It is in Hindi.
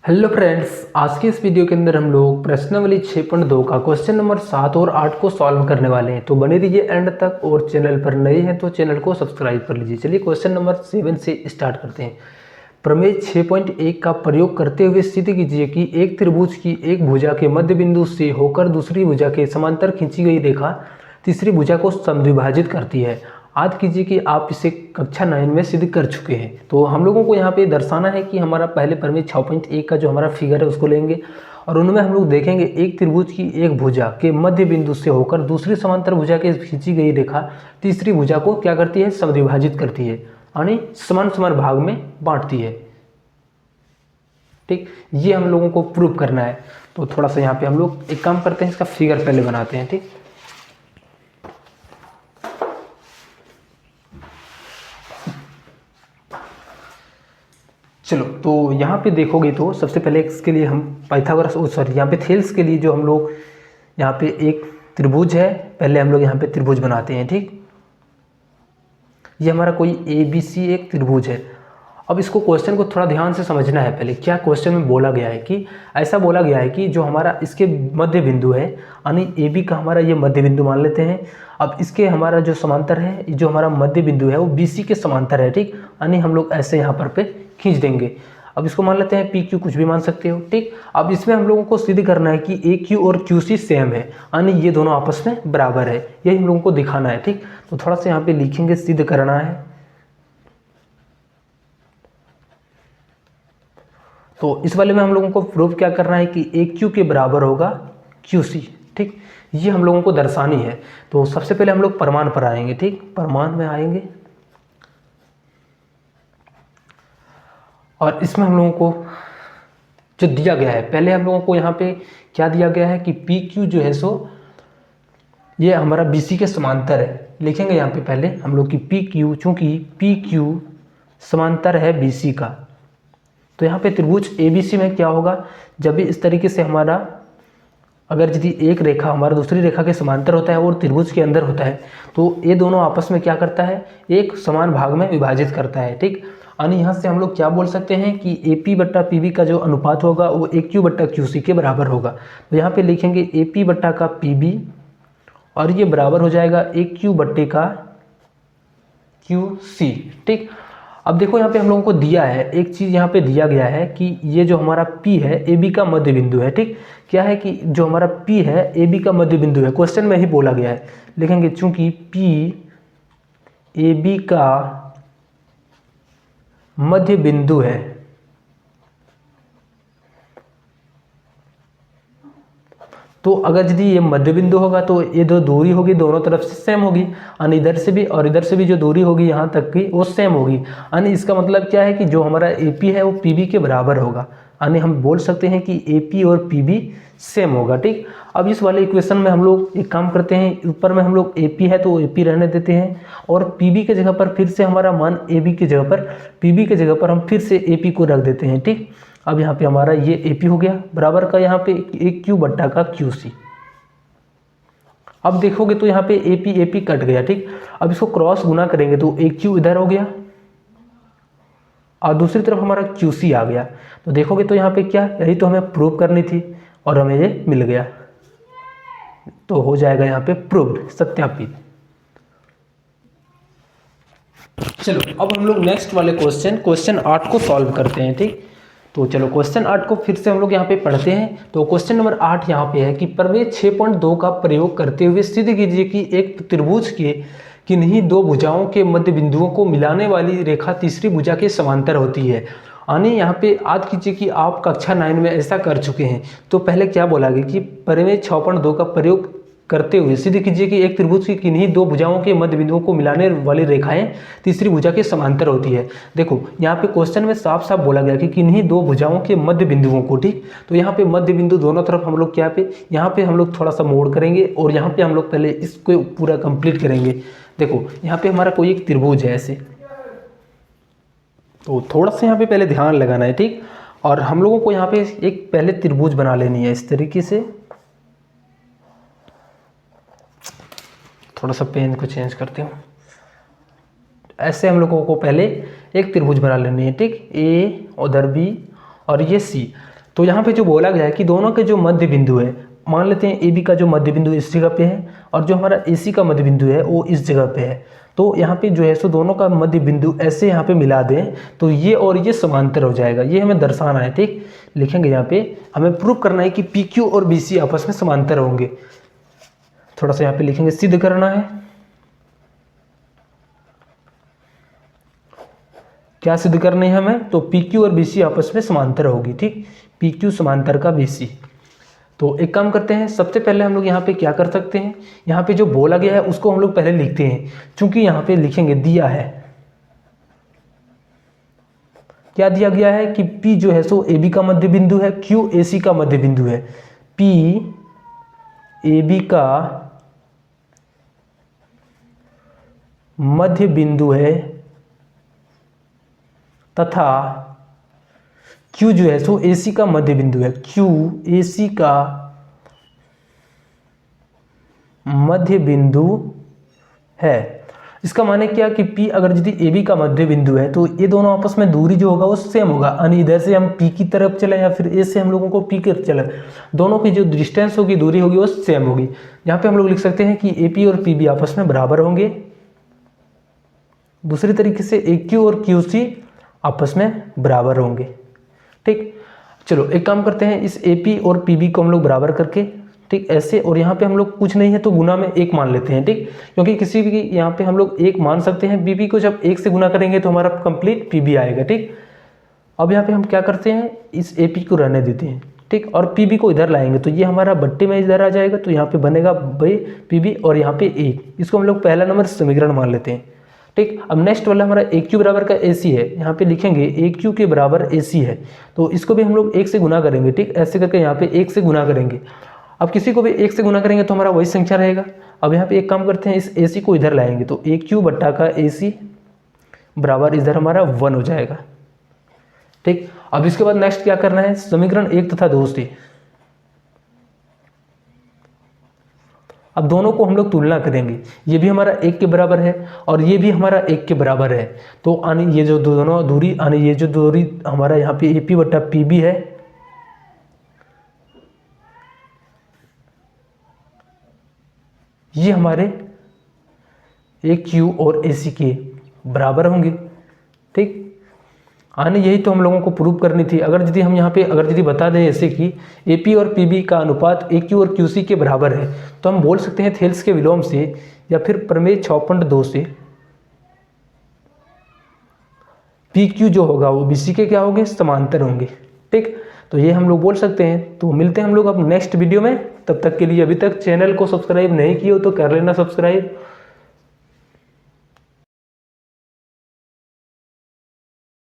हेलो फ्रेंड्स, आज की इस वीडियो के अंदर हम लोग प्रश्नावली 6.2 का क्वेश्चन नंबर 7 और 8 को सॉल्व करने वाले हैं। तो बने रहिए एंड तक और चैनल पर नए हैं तो चैनल को सब्सक्राइब कर लीजिए। चलिए क्वेश्चन नंबर 7 से स्टार्ट करते हैं। प्रमेय 6.1 का प्रयोग करते हुए सिद्ध कीजिए कि एक त्रिभुज की एक भुजा के मध्य बिंदु से होकर दूसरी भुजा के समांतर खींची गई रेखा तीसरी भुजा को समद्विभाजित करती है। याद कीजिए कि आप इसे कक्षा 9 में सिद्ध कर चुके हैं। तो हम लोगों को यहाँ पे दर्शाना है कि हमारा पहले प्रमेय 6.1 का जो हमारा फिगर है उसको लेंगे और उनमें हम लोग देखेंगे एक त्रिभुज की एक भुजा के मध्य बिंदु से होकर दूसरी समांतर भुजा के खींची गई रेखा तीसरी भुजा को क्या करती है, समद्विभाजित करती है, यानी समान समान भाग में बांटती है। ठीक, ये हम लोगों को प्रूव करना है। तो थोड़ा सा यहाँ पे हम लोग एक काम करते हैं, इसका फिगर पहले बनाते हैं। ठीक, चलो तो यहाँ पे देखोगे तो सबसे पहले इसके लिए हम पाइथागोरस सॉरी यहाँ पे थेल्स के लिए जो हम लोग यहाँ पे एक त्रिभुज है, पहले हम लोग यहाँ पे त्रिभुज बनाते हैं। ठीक, ये हमारा कोई ABC एक त्रिभुज है। अब इसको क्वेश्चन को थोड़ा ध्यान से समझना है। पहले क्या क्वेश्चन में बोला गया है कि ऐसा बोला गया है कि जो हमारा इसके मध्य बिंदु है, यानी AB का हमारा ये मध्य बिंदु मान लेते हैं। अब इसके हमारा जो समांतर है, जो हमारा मध्य बिंदु है वो BC के समांतर है। ठीक, यानी हम लोग ऐसे यहाँ पर पे खींच देंगे। अब इसको मान लेते हैं PQ, कुछ भी मान सकते हो। ठीक, अब इसमें हम लोगों को सिद्ध करना है कि AQ और QC सेम है, यानी ये दोनों आपस में बराबर है। यही हम लोगों को दिखाना है। ठीक, तो थोड़ा सा यहाँ पे लिखेंगे, सिद्ध करना है। तो इस वाले में हम लोगों को प्रूव क्या करना है कि AQ के बराबर होगा QC। ठीक, ये हम लोगों को दर्शानी है। तो सबसे पहले हम लोग प्रमाण पर आएंगे। ठीक, प्रमाण में आएंगे और इसमें हम लोगों को जो दिया गया है, पहले हम लोगों को यहाँ पे क्या दिया गया है कि PQ जो है सो ये हमारा BC के समांतर है। लिखेंगे यहाँ पे पहले हम लोग कि PQ, चूंकि PQ समांतर है BC का, तो यहाँ पे त्रिभुज ABC में क्या होगा, जब भी इस तरीके से हमारा अगर यदि एक रेखा हमारा दूसरी रेखा के समांतर होता है और त्रिभुज के अंदर होता है तो ये दोनों आपस में क्या करता है, एक समान भाग में विभाजित करता है। ठीक, यानी यहाँ से हम लोग क्या बोल सकते हैं कि AP बट्टा PB का जो अनुपात होगा वो AQ बट्टा QC के बराबर होगा। तो यहाँ पे लिखेंगे AP बट्टा का PB और ये बराबर हो जाएगा AQ बट्टे का QC। ठीक, अब देखो यहाँ पे हम लोगों को दिया है एक चीज़, यहाँ पे दिया गया है कि ये जो हमारा P है AB का मध्य बिंदु है। ठीक, क्या है कि जो हमारा P है AB का मध्य बिंदु है, क्वेश्चन में ही बोला गया है। लिखेंगे चूंकि P AB का मध्य बिंदु है तो अगर यदि ये मध्य बिंदु होगा तो ये जो दूरी होगी दोनों तरफ से सेम होगी, यानी इधर से भी और इधर से भी जो दूरी होगी यहाँ तक की वो सेम होगी। यानी इसका मतलब क्या है कि जो हमारा AP है वो PB के बराबर होगा, यानी हम बोल सकते हैं कि AP और PB सेम होगा। ठीक, अब इस वाले इक्वेशन में हम लोग एक काम करते हैं, ऊपर में हम लोग AP है तो AP रहने देते हैं और PB के जगह पर फिर से हमारा मान AB की जगह पर PB के जगह पर हम फिर से AP को रख देते हैं। ठीक, अब यहाँ पे हमारा ये AP हो गया बराबर का यहाँ पे AQ बट्टा का QC। अब देखोगे तो यहाँ पे AP कट गया। ठीक, अब इसको क्रॉस गुना करेंगे तो AQ इधर हो गया और दूसरी तरफ हमारा QC आ गया। तो देखोगे तो यहाँ पे क्या, यही तो हमें प्रूव करनी थी और हमें ये मिल गया, तो हो जाएगा यहाँ पे प्रूव्ड, सत्यापित। चलो अब हम लोग नेक्स्ट वाले क्वेश्चन 8 को सॉल्व करते हैं। ठीक, तो चलो क्वेश्चन 8 को फिर से हम लोग यहाँ पे पढ़ते हैं। तो क्वेश्चन नंबर 8 यहाँ पे है कि प्रमेय 6.2 का प्रयोग करते हुए सिद्ध कीजिए कि एक त्रिभुज के किन्हीं दो भुजाओं के मध्य बिंदुओं को मिलाने वाली रेखा तीसरी भुजा के समांतर होती है। यानी यहाँ पे याद कीजिए कि आप कक्षा 9 में ऐसा कर चुके हैं। तो पहले क्या बोला गया कि प्रमेय 6.2 का प्रयोग करते हुए सिद्ध कीजिए कि एक त्रिभुज की किन्हीं दो भुजाओं के मध्य बिंदुओं को मिलाने वाली रेखाएं तीसरी भुजा के समांतर होती है। देखो यहाँ पे क्वेश्चन में साफ साफ बोला गया कि किन्हीं दो भुजाओं के मध्य बिंदुओं को। ठीक, तो यहाँ पे मध्य बिंदु दोनों तरफ हम लोग क्या पे, यहाँ पे हम लोग थोड़ा सा मोड़ करेंगे और यहाँ पे हम लोग पहले इसको पूरा कंप्लीट करेंगे। देखो यहाँ पे हमारा कोई एक त्रिभुज है ऐसे, तो थोड़ा सा यहाँ पे पहले ध्यान लगाना है। ठीक, और हम लोगों को यहाँ पे एक पहले त्रिभुज बना लेनी है इस तरीके से। थोड़ा सा पेन को चेंज करते हूँ। ऐसे हम लोगों को पहले एक त्रिभुज बना लेनी है। ठीक, A उधर B और ये C। तो यहाँ पे जो बोला गया है कि दोनों के जो मध्य बिंदु है, मान लेते हैं ए बी का जो मध्य बिंदु इस जगह पे है और जो हमारा ए सी का मध्य बिंदु है वो इस जगह पे है। तो यहाँ पे जो है सो दोनों का मध्य बिंदु ऐसे यहाँ पे मिला दें तो ये और ये समांतर हो जाएगा। ये हमें दर्शाना है, ठीक, लिखेंगे यहाँ पे हमें प्रूव करना है कि पी क्यू और बी सी आपस में समांतर होंगे। थोड़ा सा यहाँ पे लिखेंगे, सिद्ध करना है। क्या सिद्ध करनी है हमें? तो पी क्यू और बी सी आपस में समांतर होगी, ठीक, पी क्यू समांतर का बी सी। तो एक काम करते हैं, सबसे पहले हम लोग यहाँ पे क्या कर सकते हैं, यहाँ पे जो बोला गया है उसको हम लोग पहले लिखते हैं। चूंकि यहाँ पे लिखेंगे दिया है, क्या दिया गया है कि P जो है सो ए बी का मध्य बिंदु है, Q ए सी का मध्य बिंदु है। P ए बी का मध्य बिंदु है तथा Q जो है सो AC का मध्य बिंदु है। Q AC का मध्य बिंदु है। इसका माने क्या कि P अगर यदि AB का मध्य बिंदु है तो ये दोनों आपस में दूरी जो होगा वो सेम होगा, यानी इधर से हम P की तरफ चले या फिर A से हम लोगों को P की तरफ चले, दोनों की जो डिस्टेंस होगी, दूरी होगी, वो सेम होगी। यहाँ पे हम लोग लिख सकते हैं कि AP और PB आपस में बराबर होंगे। दूसरी तरीके से AQ और QC आपस में बराबर होंगे, ठीक। चलो एक काम करते हैं, इस AP और PB को हम लोग बराबर करके, ठीक, ऐसे, और यहाँ पे हम लोग कुछ नहीं है तो गुना में 1 मान लेते हैं, ठीक, क्योंकि किसी भी यहाँ पे हम लोग 1 मान सकते हैं। BB को जब 1 से गुना करेंगे तो हमारा कंप्लीट PB आएगा, ठीक। अब यहाँ पे हम क्या करते हैं, इस AP को रहने देते हैं, ठीक, और PB को इधर लाएंगे तो ये हमारा बट्टे में इधर आ जाएगा, तो यहाँ पे बनेगा भाई PB और यहाँ पे 1, इसको हम लोग पहला नंबर समीकरण मान लेते हैं, ठीक। अब नेक्स्ट वाला हमारा AQ बराबर का AC है, यहाँ पे लिखेंगे AQ के बराबर AC है, तो इसको भी हम लोग 1 से गुना करेंगे, ठीक, ऐसे करके यहाँ पे 1 से गुना करेंगे। अब किसी को भी 1 से गुना करेंगे तो हमारा वही संख्या रहेगा। अब यहाँ पे एक काम करते हैं, इस AC को इधर लाएंगे तो AQ बट्टा का AC बराबर इधर हमारा 1 हो जाएगा, ठीक। अब इसके बाद नेक्स्ट क्या करना है, समीकरण 1 तथा 2 से अब दोनों को हम लोग तुलना करेंगे। ये भी हमारा 1 के बराबर है और ये भी हमारा 1 के बराबर है, तो यानी ये जो दोनों दूरी, यानी ये जो दूरी हमारा यहाँ पे AP बट्टा PB है, ये हमारे AQ और AC के बराबर होंगे, ठीक। यानी यही तो हम लोगों को प्रूव करनी थी। अगर यदि हम यहाँ पे अगर यदि बता दें ऐसे कि AP और PB का अनुपात AQ और QC के बराबर है तो हम बोल सकते हैं थेल्स के विलोम से या फिर प्रमेय 6.2 से PQ जो होगा वो BC के क्या होंगे, समांतर होंगे, ठीक। तो ये हम लोग बोल सकते हैं। तो मिलते हैं हम लोग अब नेक्स्ट वीडियो में, तब तक के लिए अभी तक चैनल को सब्सक्राइब नहीं किए हो तो कर लेना सब्सक्राइब।